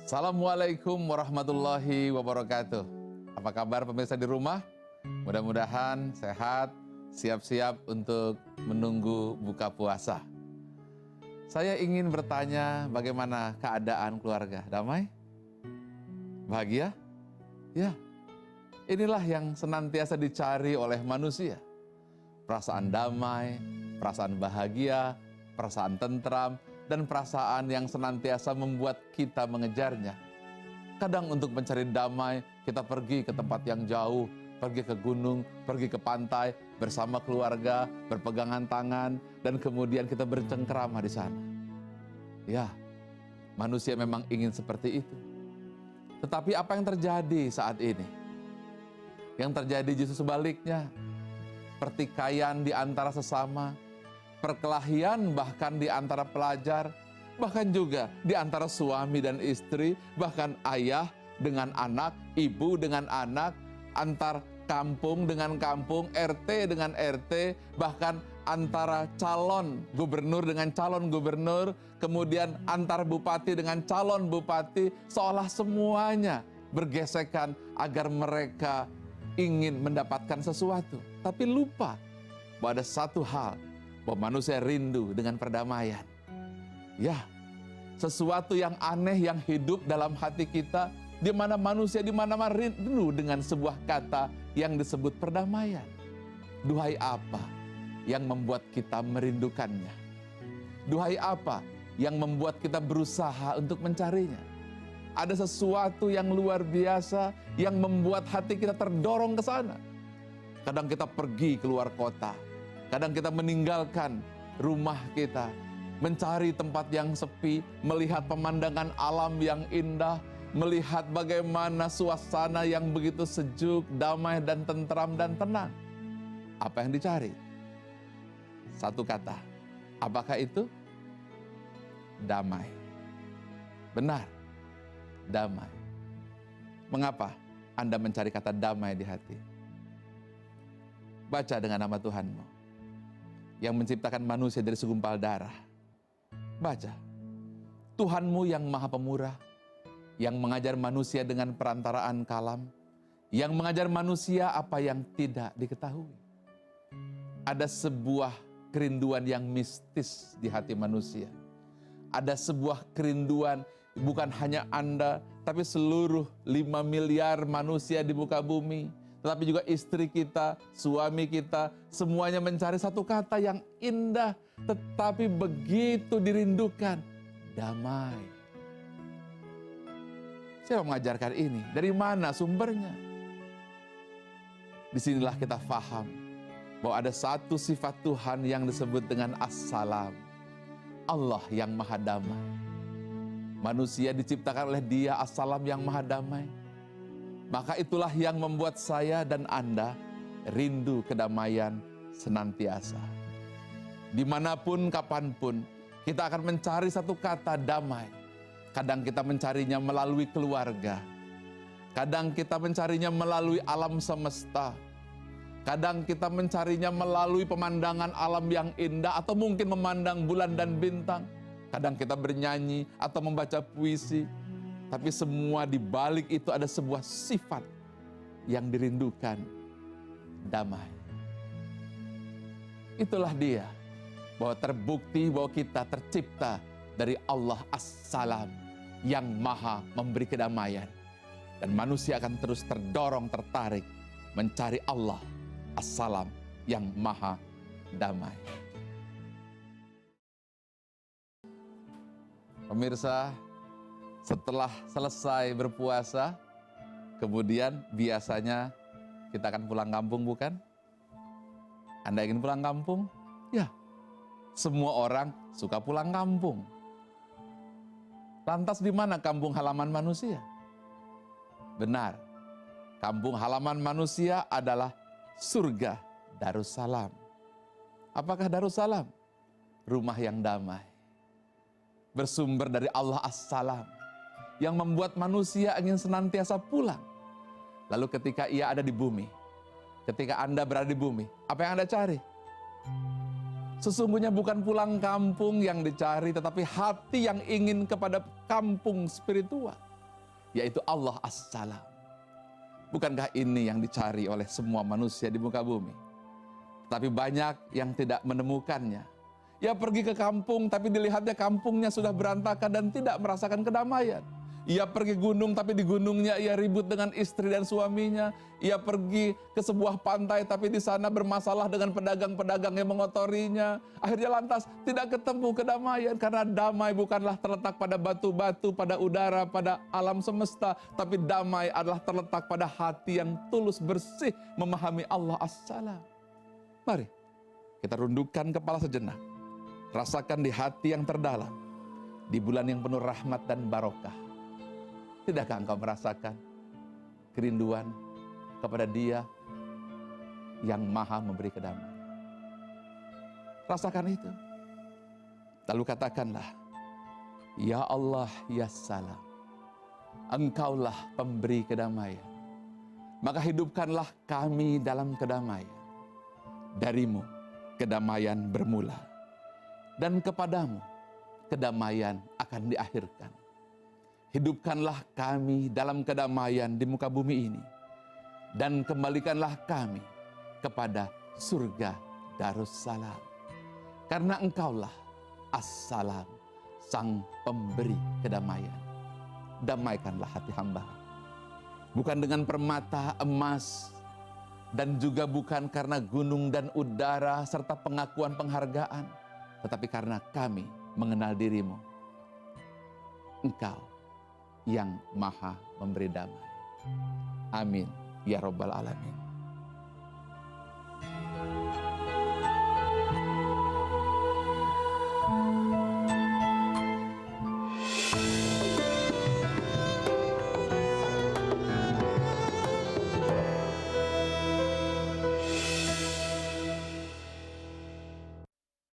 Assalamualaikum warahmatullahi wabarakatuh. Apa kabar pemirsa di rumah? Mudah-mudahan sehat, siap-siap untuk menunggu buka puasa. Saya ingin bertanya, bagaimana keadaan keluarga? Damai? Bahagia? Ya, inilah yang senantiasa dicari oleh manusia. Perasaan damai, perasaan bahagia, perasaan tentram, dan perasaan yang senantiasa membuat kita mengejarnya. Kadang untuk mencari damai, kita pergi ke tempat yang jauh, pergi ke gunung, pergi ke pantai, bersama keluarga, berpegangan tangan, dan kemudian kita bercengkrama di sana. Ya, manusia memang ingin seperti itu. Tetapi apa yang terjadi saat ini? Yang terjadi justru sebaliknya. Pertikaian di antara sesama, perkelahian bahkan di antara pelajar, bahkan juga di antara suami dan istri, bahkan ayah dengan anak, ibu dengan anak, antar kampung dengan kampung, RT dengan RT, bahkan antara calon gubernur dengan calon gubernur, kemudian antar bupati dengan calon bupati, seolah semuanya bergesekan agar mereka ingin mendapatkan sesuatu. Tapi lupa bahwa ada satu hal, bahwa manusia rindu dengan perdamaian. Ya, sesuatu yang aneh yang hidup dalam hati kita, di mana manusia di mana-mana rindu dengan sebuah kata yang disebut perdamaian. Duhai apa yang membuat kita merindukannya? Duhai apa yang membuat kita berusaha untuk mencarinya? Ada sesuatu yang luar biasa yang membuat hati kita terdorong ke sana. Kadang kita pergi keluar kota, kadang kita meninggalkan rumah kita, mencari tempat yang sepi, melihat pemandangan alam yang indah, melihat bagaimana suasana yang begitu sejuk, damai dan tentram dan tenang. Apa yang dicari? Satu kata. Apakah itu? Damai. Benar, damai. Mengapa Anda mencari kata damai di hati? Baca dengan nama Tuhanmu yang menciptakan manusia dari segumpal darah. Baca. Tuhanmu yang maha pemurah, yang mengajar manusia dengan perantaraan kalam, yang mengajar manusia apa yang tidak diketahui. Ada sebuah kerinduan yang mistis di hati manusia. Ada sebuah kerinduan bukan hanya Anda, tapi seluruh 5 miliar manusia di muka bumi, tetapi juga istri kita, suami kita, semuanya mencari satu kata yang indah, tetapi begitu dirindukan, damai. Siapa mengajarkan ini? Dari mana sumbernya? Disinilah kita faham bahwa ada satu sifat Tuhan yang disebut dengan As-Salam. Allah yang maha damai. Manusia diciptakan oleh Dia As-Salam yang maha damai. Maka itulah yang membuat saya dan Anda rindu kedamaian senantiasa. Dimanapun, kapanpun, kita akan mencari satu kata damai. Kadang kita mencarinya melalui keluarga. Kadang kita mencarinya melalui alam semesta. Kadang kita mencarinya melalui pemandangan alam yang indah, atau mungkin memandang bulan dan bintang. Kadang kita bernyanyi atau membaca puisi. Tapi semua di balik itu ada sebuah sifat yang dirindukan, damai. Itulah dia, bahwa terbukti bahwa kita tercipta dari Allah As-Salam yang maha memberi kedamaian. Dan manusia akan terus terdorong, tertarik mencari Allah As-Salam yang maha damai. Pemirsa, setelah selesai berpuasa, kemudian biasanya kita akan pulang kampung, bukan? Anda ingin pulang kampung? Ya, semua orang suka pulang kampung. Lantas di mana kampung halaman manusia? Benar, kampung halaman manusia adalah surga Darussalam. Apakah Darussalam? Rumah yang damai. Bersumber dari Allah As-Salam, yang membuat manusia ingin senantiasa pulang. Lalu ketika ia ada di bumi, ketika Anda berada di bumi, apa yang Anda cari? Sesungguhnya bukan pulang kampung yang dicari, tetapi hati yang ingin kepada kampung spiritual. yaitu Allah As-Salam. Bukankah ini yang dicari oleh semua manusia di muka bumi? Tapi banyak yang tidak menemukannya. Ia pergi ke kampung, tapi dilihatnya kampungnya sudah berantakan dan tidak merasakan kedamaian. Ia pergi gunung, tapi di gunungnya ia ribut dengan istri dan suaminya. Ia pergi ke sebuah pantai, tapi di sana bermasalah dengan pedagang-pedagang yang mengotorinya. Akhirnya lantas tidak ketemu kedamaian, karena damai bukanlah terletak pada batu-batu, pada udara, pada alam semesta, tapi damai adalah terletak pada hati yang tulus bersih memahami Allah As-Salam. Mari kita rundukkan kepala sejenak. Rasakan di hati yang terdalam, di bulan yang penuh rahmat dan barokah. Tidakkah engkau merasakan kerinduan kepada Dia yang maha memberi kedamaian? Rasakan itu. Lalu katakanlah, Ya Allah, Ya Salam, Engkaulah pemberi kedamaian. Maka hidupkanlah kami dalam kedamaian. Darimu kedamaian bermula, dan kepadamu kedamaian akan diakhirkan. Hidupkanlah kami dalam kedamaian di muka bumi ini, dan kembalikanlah kami kepada surga Darussalam. Karena Engkaulah As-Salam, Sang Pemberi kedamaian. Damaikanlah hati hamba. Bukan dengan permata emas, dan juga bukan karena gunung dan udara serta pengakuan penghargaan, tetapi karena kami mengenal dirimu. Engkau yang maha memberi damai. Amin ya Rabbal Alamin.